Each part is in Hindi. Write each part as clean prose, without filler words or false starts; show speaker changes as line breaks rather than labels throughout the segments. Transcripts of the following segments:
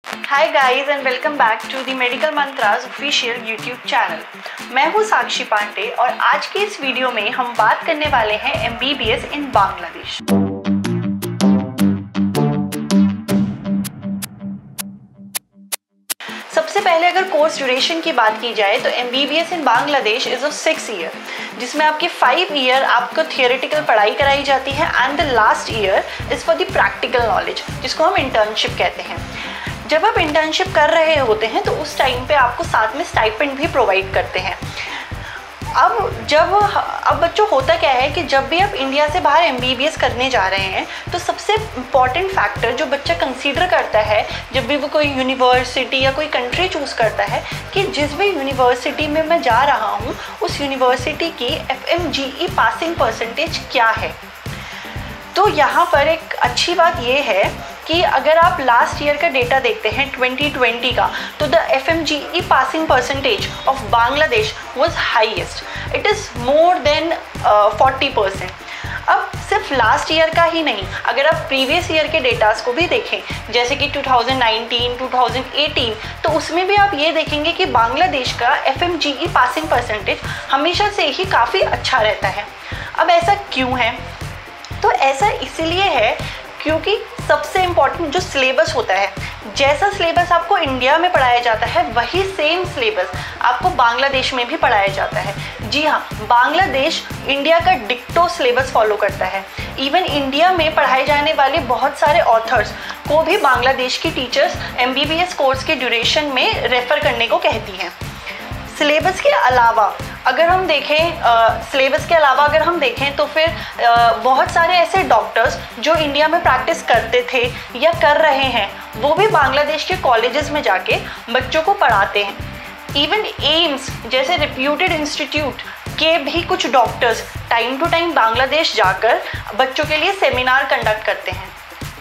Hi guys and welcome back to the Medical Mantras official YouTube channel. मैं हूँ साक्षी पांडे और आज के इस वीडियो में हम बात करने वाले हैं एमबीबीएस इन बांग्लादेश। सबसे पहले अगर कोर्स ड्यूरेशन की बात की जाए तो MBBS in Bangladesh is of 6 year, जिसमें आपकी 5 ईयर आपको थियोरेटिकल पढ़ाई कराई जाती है and the last year is for the practical knowledge, जिसको हम इंटर्नशिप कहते हैं। जब आप इंटर्नशिप कर रहे होते हैं तो उस टाइम पे आपको साथ में स्टाइपेंड भी प्रोवाइड करते हैं। अब बच्चों होता क्या है कि जब भी आप इंडिया से बाहर एमबीबीएस करने जा रहे हैं तो सबसे इम्पॉर्टेंट फैक्टर जो बच्चा कंसीडर करता है जब भी वो कोई यूनिवर्सिटी या कोई कंट्री चूज़ करता है कि जिस भी यूनिवर्सिटी में मैं जा रहा हूँ उस यूनिवर्सिटी की FMGE पासिंग परसेंटेज क्या है। तो यहाँ पर एक अच्छी बात ये है कि अगर आप लास्ट ईयर का डेटा देखते हैं 2020 का, तो the FMGE passing percentage of Bangladesh was highest, it is more than 40%। अब सिर्फ लास्ट ईयर का ही नहीं, अगर आप प्रीवियस ईयर के डेटास को भी देखें जैसे कि 2019, 2018, तो उसमें भी आप ये देखेंगे कि बांग्लादेश का FMGE पासिंग परसेंटेज हमेशा से ही काफ़ी अच्छा रहता है। अब ऐसा क्यों है? तो ऐसा इसलिए है क्योंकि सबसे इम्पॉर्टेंट जो सिलेबस होता है, जैसा सिलेबस आपको इंडिया में पढ़ाया जाता है वही सेम सिलेबस आपको बांग्लादेश में भी पढ़ाया जाता है। जी हाँ, बांग्लादेश इंडिया का डिक्टो सिलेबस फॉलो करता है। इवन इंडिया में पढ़ाए जाने वाले बहुत सारे ऑथर्स को भी बांग्लादेश की टीचर्स एमबीबीएस कोर्स के ड्यूरेशन में रेफ़र करने को कहती हैं। सिलेबस के अलावा अगर हम देखें तो फिर बहुत सारे ऐसे डॉक्टर्स जो इंडिया में प्रैक्टिस करते थे या कर रहे हैं वो भी बांग्लादेश के कॉलेजेस में जाके बच्चों को पढ़ाते हैं। इवन एम्स जैसे रेप्यूटेड इंस्टीट्यूट के भी कुछ doctors time to time Bangladesh जाकर बच्चों के लिए सेमिनार कंडक्ट करते हैं।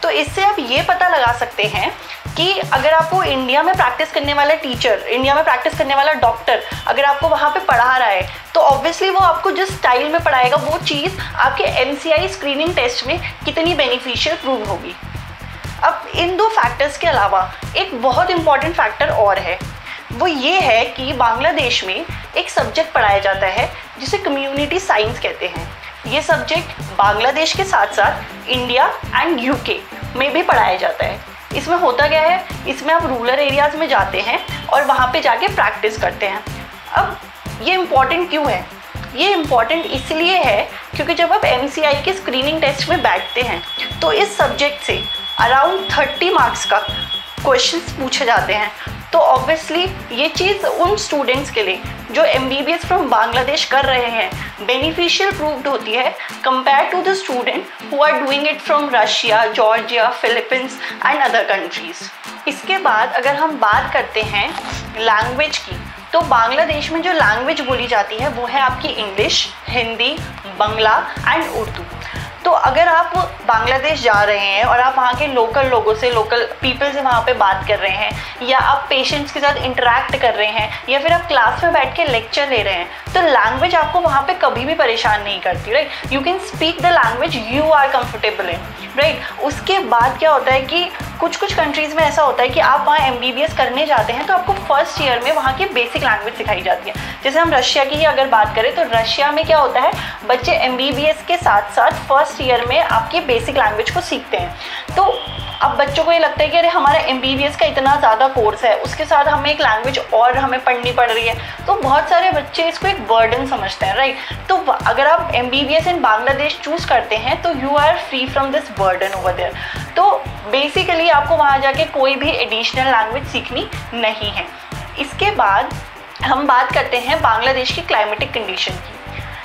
तो इससे आप ये पता लगा सकते हैं कि अगर आपको इंडिया में प्रैक्टिस करने वाला टीचर, इंडिया में प्रैक्टिस करने वाला डॉक्टर अगर आपको वहाँ पे पढ़ा रहा है तो ऑब्वियसली वो आपको जिस स्टाइल में पढ़ाएगा वो चीज़ आपके MCI स्क्रीनिंग टेस्ट में कितनी बेनिफिशियल प्रूव होगी। अब इन दो फैक्टर्स के अलावा एक बहुत इंपॉर्टेंट फैक्टर और है, वो ये है कि बांग्लादेश में एक सब्जेक्ट पढ़ाया जाता है जिसे कम्युनिटी साइंस कहते हैं। ये सब्जेक्ट बांग्लादेश के साथ साथ इंडिया एंड UK में भी पढ़ाया जाता है। इसमें होता क्या है, इसमें आप रूरल एरियाज़ में जाते हैं और वहाँ पे जाके प्रैक्टिस करते हैं। अब ये इम्पॉर्टेंट क्यों है? ये इम्पॉर्टेंट इसलिए है क्योंकि जब आप MCI के स्क्रीनिंग टेस्ट में बैठते हैं तो इस सब्जेक्ट से अराउंड 30 मार्क्स का क्वेश्चंस पूछे जाते हैं। तो ऑब्वियसली ये चीज़ उन स्टूडेंट्स के लिए जो MBBS फ्रॉम बांग्लादेश कर रहे हैं बेनिफिशियल प्रूव्ड होती है compare to the student who are doing it from Russia, Georgia, Philippines and other countries. इसके बाद अगर हम बात करते हैं लैंग्वेज की, तो बांग्लादेश में जो लैंग्वेज बोली जाती है वो है आपकी English, Hindi, Bangla and Urdu. तो अगर आप बांग्लादेश जा रहे हैं और आप वहाँ के लोकल लोगों से, लोकल पीपल से वहाँ पे बात कर रहे हैं या आप पेशेंट्स के साथ इंटरेक्ट कर रहे हैं या फिर आप क्लास में बैठ के लेक्चर ले रहे हैं, तो लैंग्वेज आपको वहाँ पे कभी भी परेशान नहीं करती, right. You can speak the language you are comfortable in, right. उसके बाद क्या होता है कि कुछ कंट्रीज़ में ऐसा होता है कि आप वहाँ MBBS करने जाते हैं तो आपको फर्स्ट ईयर में वहाँ की बेसिक लैंग्वेज सिखाई जाती है। जैसे हम रशिया की ही अगर बात करें तो रशिया में क्या होता है, बच्चे MBBS के साथ साथ फर्स्ट ईयर में आपकी बेसिक लैंग्वेज को सीखते हैं। तो अब बच्चों को ये लगता है कि अरे हमारा MBBS का इतना ज़्यादा कोर्स है, उसके साथ हमें एक लैंग्वेज और हमें पढ़नी पड़ रही है, तो बहुत सारे बच्चे इसको एक बर्डन समझते हैं, राइट। तो अगर आप MBBS इन बांग्लादेश चूज़ करते हैं तो you are free from this burden over there. तो बेसिकली आपको वहाँ जाके कोई भी एडिशनल लैंग्वेज सीखनी नहीं है। इसके बाद हम बात करते हैं बांग्लादेश की क्लाइमेटिक कंडीशन की।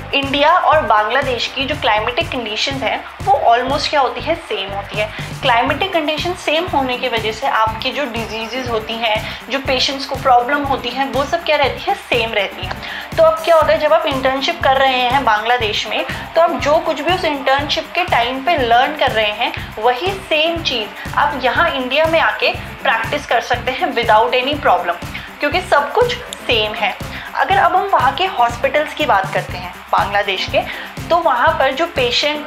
इंडिया और बांग्लादेश की जो क्लाइमेटिक कंडीशंस हैं वो ऑलमोस्ट क्या होती है, सेम होती है। क्लाइमेटिक कंडीशन सेम होने की वजह से आपकी जो डिजीज़ होती हैं, जो पेशेंट्स को प्रॉब्लम होती हैं, वो सब क्या रहती है, सेम रहती हैं। तो अब क्या होता है, जब आप इंटर्नशिप कर रहे हैं बांग्लादेश में तो आप जो कुछ भी उस इंटर्नशिप के टाइम पे लर्न कर रहे हैं वही सेम चीज़ आप यहाँ इंडिया में आके प्रैक्टिस कर सकते हैं विदाउट एनी प्रॉब्लम, क्योंकि सब कुछ सेम है। अगर अब हम वहाँ के हॉस्पिटल्स की बात करते हैं बांग्लादेश के, तो वहाँ पर जो पेशेंट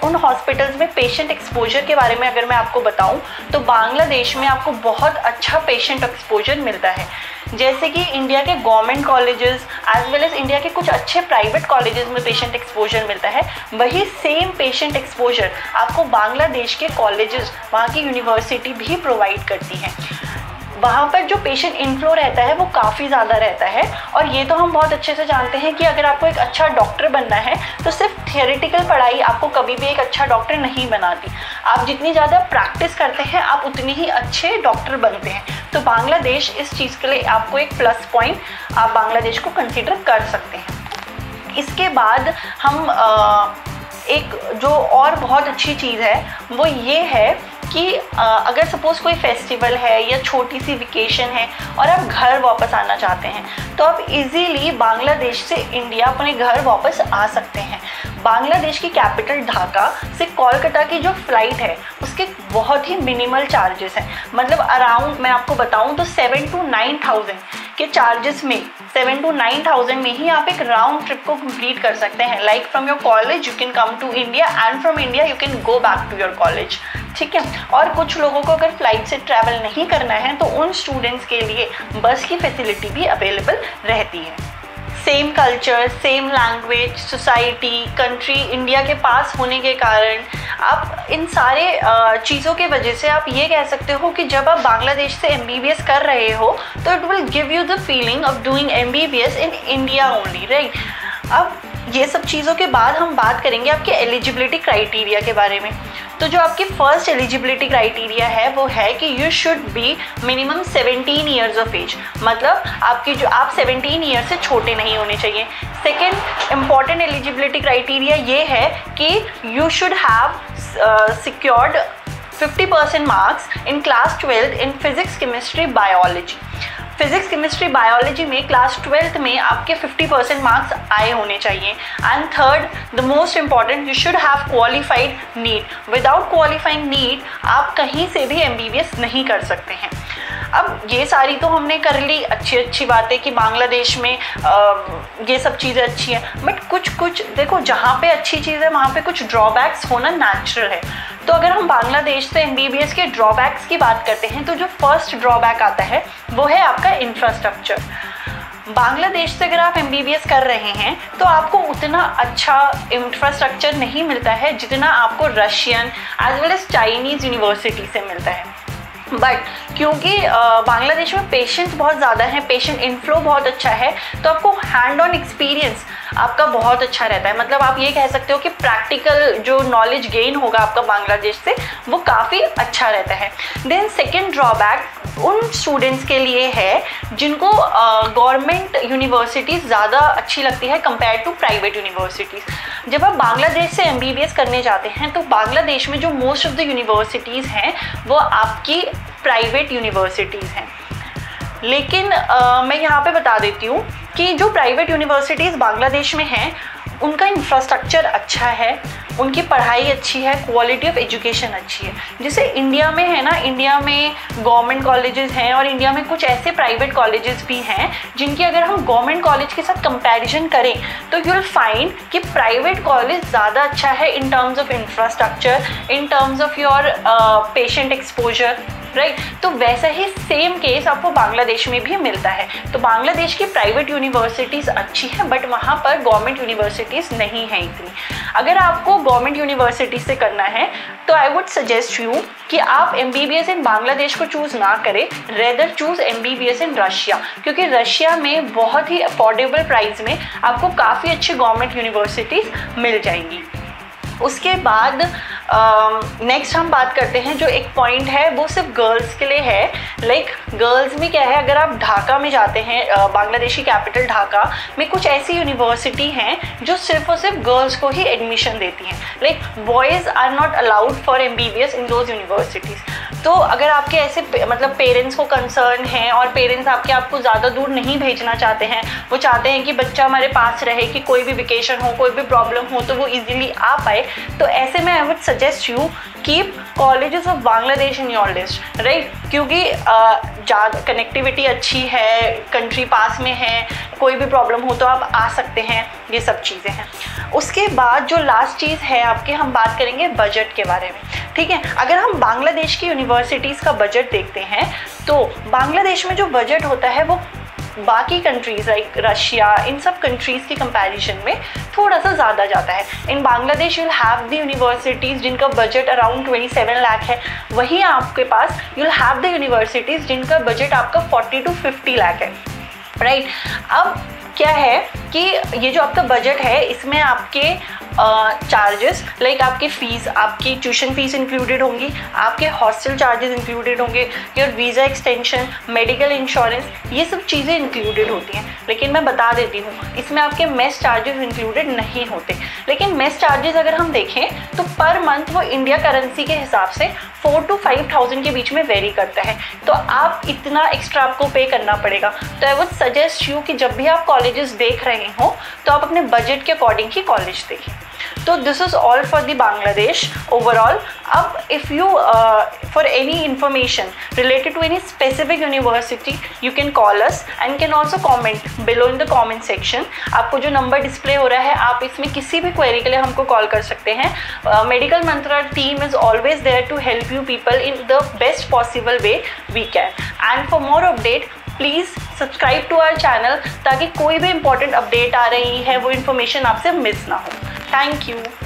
उन हॉस्पिटल्स में पेशेंट एक्सपोजर के बारे में अगर मैं आपको बताऊं तो बांग्लादेश में आपको बहुत अच्छा पेशेंट एक्सपोजर मिलता है। जैसे कि इंडिया के government colleges as well as India के कुछ अच्छे प्राइवेट कॉलेजेस में पेशेंट एक्सपोजर मिलता है, वही सेम पेशेंट एक्सपोजर आपको बांग्लादेश के कॉलेजेस, वहाँ की यूनिवर्सिटी भी प्रोवाइड करती हैं। वहाँ पर जो पेशेंट इनफ्लो रहता है वो काफ़ी ज़्यादा रहता है। और ये तो हम बहुत अच्छे से जानते हैं कि अगर आपको एक अच्छा डॉक्टर बनना है तो सिर्फ थियोरेटिकल पढ़ाई आपको कभी भी एक अच्छा डॉक्टर नहीं बनाती। आप जितनी ज़्यादा प्रैक्टिस करते हैं आप उतनी ही अच्छे डॉक्टर बनते हैं। तो बांग्लादेश इस चीज़ के लिए आपको एक प्लस पॉइंट, आप बांग्लादेश को कंसिडर कर सकते हैं। इसके बाद हम एक जो और बहुत अच्छी चीज़ है वो ये है कि अगर सपोज़ कोई फेस्टिवल है या छोटी सी वेकेशन है और आप घर वापस आना चाहते हैं तो आप इजीली बांग्लादेश से इंडिया अपने घर वापस आ सकते हैं। बांग्लादेश की कैपिटल ढाका से कोलकाता की जो फ़्लाइट है उसके बहुत ही मिनिमल चार्जेस हैं। मतलब अराउंड मैं आपको बताऊं तो 7,000 to 9,000 के चार्जेस में, 7,000 to 9,000 में ही आप एक राउंड ट्रिप को कंप्लीट कर सकते हैं। Like from your college you can come to India and from India you can go back to your college, ठीक है। और कुछ लोगों को अगर फ्लाइट से ट्रैवल नहीं करना है तो उन स्टूडेंट्स के लिए बस की फैसिलिटी भी अवेलेबल रहती है। Same culture, same language, society, country India के पास होने के कारण आप इन सारे चीज़ों के वजह से आप ये कह सकते हो कि जब आप बांग्लादेश से MBBS कर रहे हो तो it will give you the feeling of doing MBBS in India only, right. अब ये सब चीज़ों के बाद हम बात करेंगे आपके एलिजिबिलिटी क्राइटेरिया के बारे में। तो जो आपकी फर्स्ट एलिजिबिलिटी क्राइटेरिया है वो है कि you should be minimum 17 years of age, मतलब आपकी जो आप 17 ईयर से छोटे नहीं होने चाहिए। सेकेंड इम्पॉर्टेंट एलिजिबिलिटी क्राइटेरिया ये है कि you should have secured 50% marks in class 12 in physics, chemistry, biology. Physics, chemistry, biology में क्लास 12th में आपके 50% मार्क्स आए होने चाहिए। And third the most important, you should have qualified NEET. Without qualifying NEET आप कहीं से भी MBBS नहीं कर सकते हैं। अब ये सारी तो हमने कर ली अच्छी बातें कि बांग्लादेश में ये सब चीज़ें अच्छी हैं, बट कुछ देखो जहाँ पे अच्छी चीज़ है वहाँ पे कुछ ड्रॉबैक्स होना नेचुरल है। तो अगर हम बांग्लादेश से MBBS के ड्रॉबैक्स की बात करते हैं तो जो फर्स्ट ड्रॉबैक आता है वो है आपका इंफ्रास्ट्रक्चर। बांग्लादेश से अगर आप MBBS कर रहे हैं तो आपको उतना अच्छा इंफ्रास्ट्रक्चर नहीं मिलता है जितना आपको Russian as well as Chinese university से मिलता है। बट क्योंकि बांग्लादेश में पेशेंट्स बहुत ज़्यादा हैं, पेशेंट इनफ्लो बहुत अच्छा है, तो आपको हैंड ऑन एक्सपीरियंस आपका बहुत अच्छा रहता है। मतलब आप ये कह सकते हो कि प्रैक्टिकल जो नॉलेज गेन होगा आपका बांग्लादेश से वो काफ़ी अच्छा रहता है। देन सेकेंड ड्रॉबैक उन स्टूडेंट्स के लिए है जिनको गवर्नमेंट यूनिवर्सिटीज़ ज़्यादा अच्छी लगती है कंपेयर टू प्राइवेट यूनिवर्सिटीज़। जब आप बांग्लादेश से MBBS करने जाते हैं तो बांग्लादेश में जो मोस्ट ऑफ द यूनिवर्सिटीज़ हैं वो आपकी प्राइवेट यूनिवर्सिटीज़ हैं। लेकिन मैं यहाँ पे बता देती हूँ कि जो प्राइवेट यूनिवर्सिटीज़ बांग्लादेश में हैं उनका इंफ्रास्ट्रक्चर अच्छा है, उनकी पढ़ाई अच्छी है, क्वालिटी ऑफ एजुकेशन अच्छी है। जैसे इंडिया में है ना, इंडिया में गवर्नमेंट कॉलेजेस हैं और इंडिया में कुछ ऐसे प्राइवेट कॉलेजेस भी हैं जिनकी अगर हम गवर्नमेंट कॉलेज के साथ कंपैरिजन करें तो यू विल फाइंड कि प्राइवेट कॉलेज ज़्यादा अच्छा है in terms of infrastructure, in terms of your patient exposure, right. तो वैसा ही सेम केस आपको बांग्लादेश में भी मिलता है। तो बांग्लादेश की प्राइवेट यूनिवर्सिटीज़ अच्छी हैं बट वहाँ पर गवर्नमेंट यूनिवर्सिटीज़ नहीं हैं इतनी। अगर आपको गवर्नमेंट यूनिवर्सिटी से करना है तो आई वुड सजेस्ट यू कि आप MBBS इन बांग्लादेश को चूज़ ना करें, rather choose MBBS in Russia, क्योंकि रशिया में बहुत ही अफोर्डेबल प्राइस में आपको काफ़ी अच्छी गवर्नमेंट यूनिवर्सिटीज़ मिल जाएंगी। उसके बाद नेक्स्ट हम बात करते हैं, जो एक पॉइंट है वो सिर्फ गर्ल्स के लिए है। लाइक गर्ल्स में क्या है, अगर आप ढाका में जाते हैं, बांग्लादेशी कैपिटल ढाका में कुछ ऐसी यूनिवर्सिटी हैं जो सिर्फ और सिर्फ गर्ल्स को ही एडमिशन देती हैं। Like boys are not allowed for MBBS in those universities. तो अगर आपके ऐसे मतलब पेरेंट्स को कंसर्न है और पेरेंट्स आपको ज़्यादा दूर नहीं भेजना चाहते हैं, वो चाहते हैं कि बच्चा हमारे पास रहे, कि कोई भी वेकेशन हो, कोई भी प्रॉब्लम हो तो वो इजीली आ पाए, तो ऐसे में I would suggest you keep colleges of Bangladesh in your list, right. क्योंकि कनेक्टिविटी अच्छी है, कंट्री पास में है, कोई भी प्रॉब्लम हो तो आप आ सकते हैं, ये सब चीज़ें हैं। उसके बाद जो लास्ट चीज़ है आपके, हम बात करेंगे बजट के बारे में, ठीक है। अगर हम बांग्लादेश की यूनिवर्सिटीज़ का बजट देखते हैं तो बांग्लादेश में जो बजट होता है वो बाकी कंट्रीज़ लाइक रशिया, इन सब कंट्रीज़ के कंपैरिजन में थोड़ा सा ज़्यादा जाता है। In Bangladesh you'll have the universities जिनका बजट अराउंड 27 लाख है, वहीं आपके पास यूल हैव द यूनिवर्सिटीज़ जिनका बजट आपका 40 to 50 लाख है, राइट। अब क्या है कि ये जो आपका बजट है इसमें आपके चार्जेस लाइक आपकी फ़ीस, आपकी ट्यूशन फ़ीस इंक्लूडेड होंगी, आपके हॉस्टल चार्जेस इंक्लूडेड होंगे, your visa extension, medical insurance, ये सब चीज़ें इंक्लूडेड होती हैं। लेकिन मैं बता देती हूँ इसमें आपके मेस चार्जेस इंक्लूडेड नहीं होते। लेकिन मेस चार्जेस अगर हम देखें तो पर मंथ वो इंडिया करेंसी के हिसाब से 4,000 to 5,000 के बीच में वेरी करता है, तो आप इतना एक्स्ट्रा आपको पे करना पड़ेगा। तो आई वुड सजेस्ट यू कि जब भी आप कॉलेजेस देख रहे हो तो आप अपने बजट के अकॉर्डिंग ही कॉलेज देखिए। तो this is all for the Bangladesh overall. अब if you for any information related to any specific university you can call us and can also comment below in the comment section. आपको जो नंबर डिस्प्ले हो रहा है आप इसमें किसी भी क्वेरी के लिए हमको कॉल कर सकते हैं। Medical Mantra team is always there to help you people in the best possible way we can, and for more update please subscribe to our channel ताकि कोई भी important update आ रही है वो information आपसे मिस ना हो। Thank you.